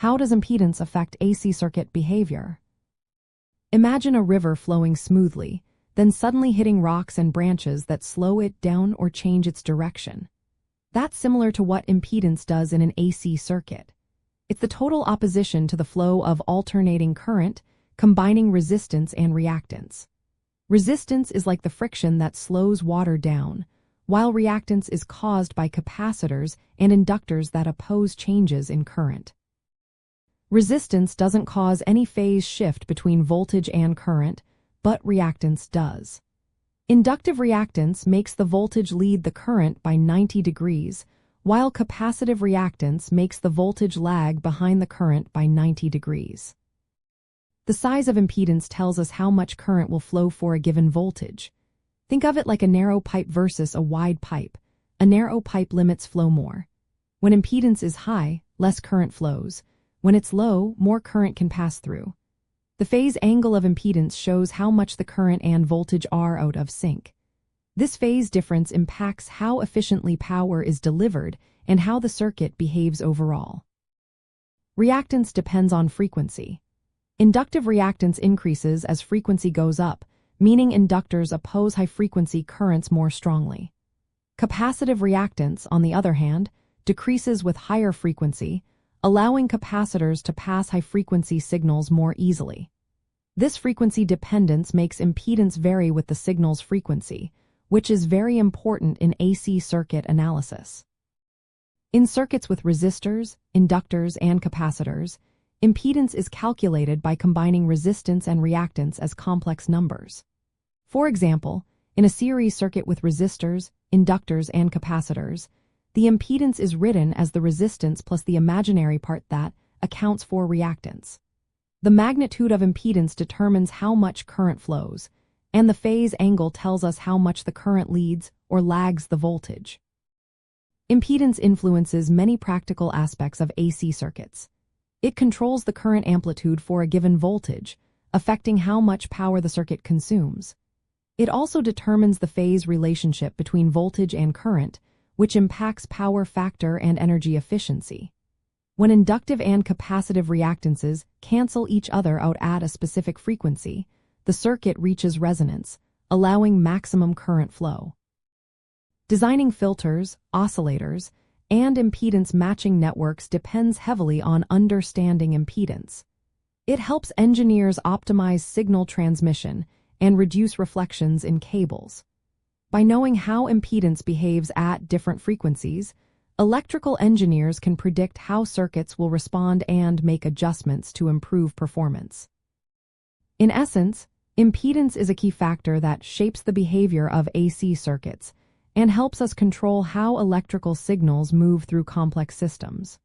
How does impedance affect AC circuit behavior? Imagine a river flowing smoothly, then suddenly hitting rocks and branches that slow it down or change its direction. That's similar to what impedance does in an AC circuit. It's the total opposition to the flow of alternating current, combining resistance and reactance. Resistance is like the friction that slows water down, while reactance is caused by capacitors and inductors that oppose changes in current. Resistance doesn't cause any phase shift between voltage and current, but reactance does. Inductive reactance makes the voltage lead the current by 90 degrees, while capacitive reactance makes the voltage lag behind the current by 90 degrees. The size of impedance tells us how much current will flow for a given voltage. Think of it like a narrow pipe versus a wide pipe. A narrow pipe limits flow more. When impedance is high, less current flows. When it's low, more current can pass through. The phase angle of impedance shows how much the current and voltage are out of sync. This phase difference impacts how efficiently power is delivered and how the circuit behaves overall. Reactance depends on frequency. Inductive reactance increases as frequency goes up, meaning inductors oppose high-frequency currents more strongly. Capacitive reactance, on the other hand, decreases with higher frequency, allowing capacitors to pass high-frequency signals more easily. This frequency dependence makes impedance vary with the signal's frequency, which is very important in AC circuit analysis. In circuits with resistors, inductors, and capacitors, impedance is calculated by combining resistance and reactance as complex numbers. For example, in a series circuit with resistors, inductors, and capacitors, the impedance is written as the resistance plus the imaginary part that accounts for reactance. The magnitude of impedance determines how much current flows, and the phase angle tells us how much the current leads or lags the voltage. Impedance influences many practical aspects of AC circuits. It controls the current amplitude for a given voltage, affecting how much power the circuit consumes. It also determines the phase relationship between voltage and current, which impacts power factor and energy efficiency. When inductive and capacitive reactances cancel each other out at a specific frequency, the circuit reaches resonance, allowing maximum current flow. Designing filters, oscillators, and impedance matching networks depends heavily on understanding impedance. It helps engineers optimize signal transmission and reduce reflections in cables. By knowing how impedance behaves at different frequencies, electrical engineers can predict how circuits will respond and make adjustments to improve performance. In essence, impedance is a key factor that shapes the behavior of AC circuits and helps us control how electrical signals move through complex systems.